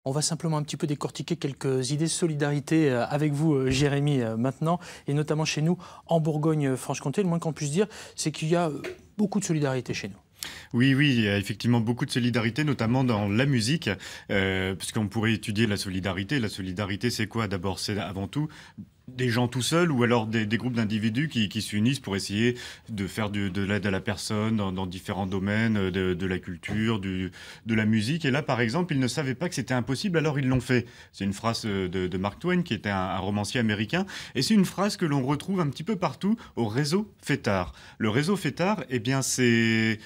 On va simplement un petit peu décortiquer quelques idées de solidarité avec vous, Jérémy, maintenant, et notamment chez nous, en Bourgogne-Franche-Comté. Le moins qu'on puisse dire, c'est qu'il y a beaucoup de solidarité chez nous. Oui, oui, il y a effectivement beaucoup de solidarité, notamment dans la musique, parce qu'on pourrait étudier la solidarité. La solidarité, c'est quoi? D'abord, c'est avant tout des gens tout seuls ou alors des groupes d'individus qui s'unissent pour essayer de faire de l'aide à la personne dans différents domaines, de la culture, de la musique. Et là, par exemple, ils ne savaient pas que c'était impossible, alors ils l'ont fait. C'est une phrase de Mark Twain, qui était un romancier américain. Et c'est une phrase que l'on retrouve un petit peu partout au réseau Fêtard. Le réseau Fêtard, eh bien, c'est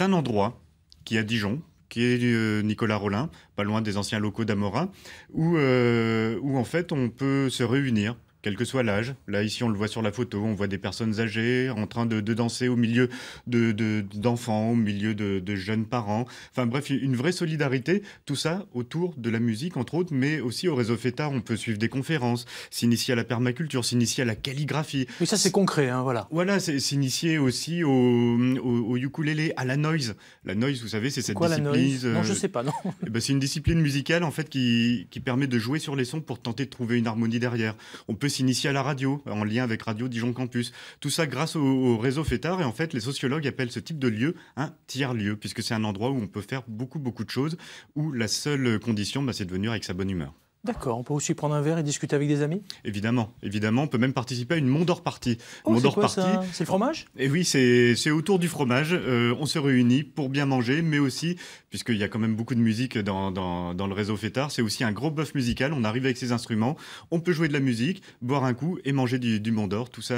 un endroit qui est à Dijon, qui est Nicolas Rollin, pas loin des anciens locaux d'Amora, où en fait on peut se réunir, quel que soit l'âge. Là, ici, on le voit sur la photo, on voit des personnes âgées en train de danser au milieu d'enfants, au milieu de jeunes parents. Enfin bref, une vraie solidarité, tout ça autour de la musique, entre autres, mais aussi au réseau Fêtard, on peut suivre des conférences, s'initier à la permaculture, s'initier à la calligraphie. Oui, ça c'est concret, hein, voilà. Voilà, s'initier aussi au ukulélé, à la noise. La noise, vous savez, c'est cette Quoi, discipline... la noise Non, je sais pas, non. C'est une discipline musicale, en fait, qui permet de jouer sur les sons pour tenter de trouver une harmonie derrière. On peut s'initier à la radio, en lien avec Radio Dijon Campus. Tout ça grâce au réseau Fêtard. Et en fait, les sociologues appellent ce type de lieu un tiers-lieu, puisque c'est un endroit où on peut faire beaucoup, beaucoup de choses, où la seule condition, c'est de venir avec sa bonne humeur. D'accord, on peut aussi prendre un verre et discuter avec des amis? Évidemment, évidemment, on peut même participer à une Mondor Party. Oh, Mondor c'est quoi Party, ça? C'est le fromage? et oui, c'est autour du fromage. On se réunit pour bien manger, mais aussi, puisqu'il y a quand même beaucoup de musique dans le réseau Fêtard, c'est aussi un gros bœuf musical. On arrive avec ses instruments, on peut jouer de la musique, boire un coup et manger du Mondor, tout ça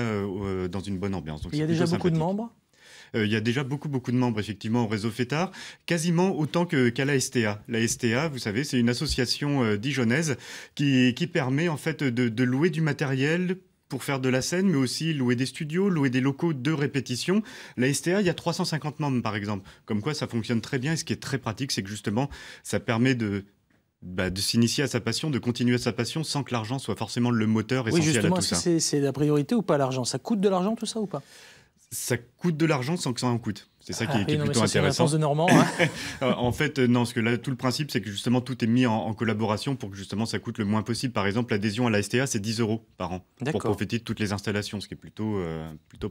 dans une bonne ambiance. Donc, Il y a déjà beaucoup de membres? Il y a déjà beaucoup de membres, effectivement, au réseau Fêtard, quasiment autant qu'à la STA. La STA, vous savez, c'est une association dijonnaise qui permet en fait de louer du matériel pour faire de la scène, mais aussi louer des studios, louer des locaux de répétition. La STA, il y a 350 membres, par exemple. Comme quoi, ça fonctionne très bien. Et ce qui est très pratique, c'est que justement, ça permet de s'initier à sa passion, de continuer à sa passion, sans que l'argent soit forcément le moteur essentiel à tout ça. C'est la priorité ou pas, l'argent? Ça coûte de l'argent, tout ça, ou pas? Ça coûte de l'argent sans que ça en coûte. C'est ça qui est plutôt intéressant. C'est la réponse de Normand. Hein. En fait, non, parce que là, tout le principe, c'est que justement, tout est mis en collaboration pour que justement ça coûte le moins possible. Par exemple, l'adhésion à la STA, c'est 10 € par an pour profiter de toutes les installations, ce qui est plutôt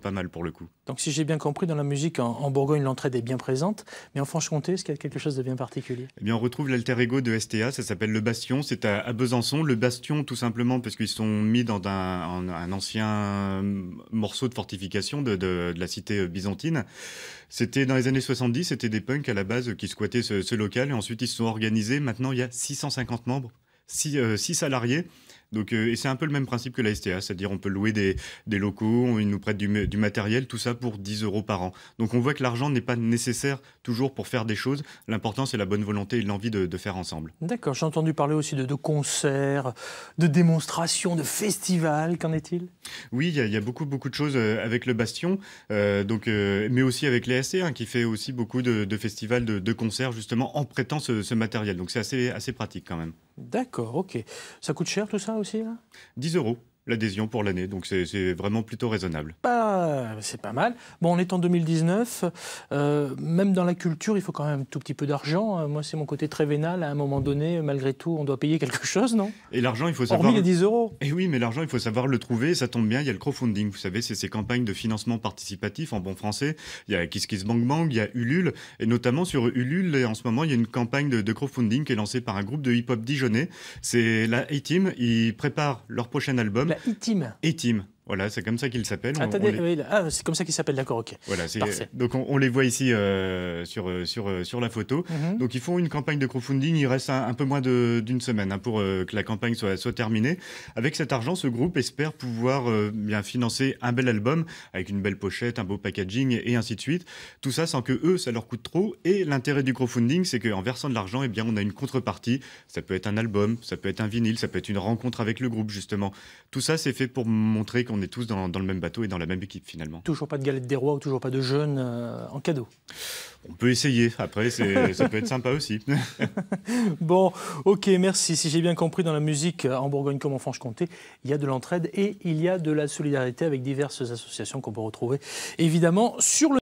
pas mal pour le coup. Donc, si j'ai bien compris, dans la musique, en Bourgogne, l'entraide est bien présente. Mais en Franche-Comté, est-ce qu'il y a quelque chose de bien particulier? Eh bien, on retrouve l'alter ego de STA, ça s'appelle Le Bastion, c'est à Besançon. Le Bastion, tout simplement, parce qu'ils sont mis dans un ancien morceau de fortification de la cité byzantine. C'était dans les années 70, c'était des punks à la base qui squattaient ce local et ensuite ils se sont organisés. Maintenant, il y a 650 membres, 6 salariés. Donc, et c'est un peu le même principe que la STA, c'est-à-dire on peut louer des locaux, ils nous prêtent du matériel, tout ça pour 10 € par an. Donc on voit que l'argent n'est pas nécessaire toujours pour faire des choses. L'important, c'est la bonne volonté et l'envie de faire ensemble. D'accord, j'ai entendu parler aussi de concerts, de démonstrations, de festivals, qu'en est-il? Oui, il y a beaucoup de choses avec le Bastion, mais aussi avec les SC, qui fait aussi beaucoup de festivals, de concerts, justement, en prêtant ce matériel. Donc c'est assez pratique quand même. D'accord, ok. Ça coûte cher tout ça aussi, là? 10 € l'adhésion pour l'année, donc c'est vraiment plutôt raisonnable. C'est pas mal. Bon, on est en 2019, même dans la culture, il faut quand même un tout petit peu d'argent. Moi, c'est mon côté très vénal. À un moment donné, malgré tout, on doit payer quelque chose, non? Et l'argent, il faut savoir... Hormis les 10 €. Et oui, mais l'argent, il faut savoir le trouver, et ça tombe bien, il y a le crowdfunding. Vous savez, c'est ces campagnes de financement participatif en bon français. Il y a KissKissBankBank, il y a Ulule, et notamment sur Ulule, en ce moment, il y a une campagne de crowdfunding qui est lancée par un groupe de hip-hop dijonnais. C'est la A-Team, ils préparent leur prochain album. La A-Team. A-Team. Voilà, c'est comme ça qu'ils s'appellent. C'est comme ça qu'ils s'appellent, d'accord, ok. Voilà, donc on les voit ici sur la photo. Donc ils font une campagne de crowdfunding, il reste un peu moins d'une semaine pour que la campagne soit terminée. Avec cet argent, ce groupe espère pouvoir bien financer un bel album avec une belle pochette, un beau packaging et ainsi de suite. Tout ça sans que eux, ça leur coûte trop. Et l'intérêt du crowdfunding, c'est qu'en versant de l'argent, on a une contrepartie. Ça peut être un album, ça peut être un vinyle, ça peut être une rencontre avec le groupe justement. Tout ça, c'est fait pour montrer qu'on est tous dans le même bateau et dans la même équipe finalement. Toujours pas de galette des rois ou toujours pas de jeûne en cadeau? On peut essayer, après ça peut être sympa aussi. Bon, ok, merci. Si j'ai bien compris, dans la musique en Bourgogne comme en Franche-Comté, il y a de l'entraide et il y a de la solidarité avec diverses associations qu'on peut retrouver évidemment sur le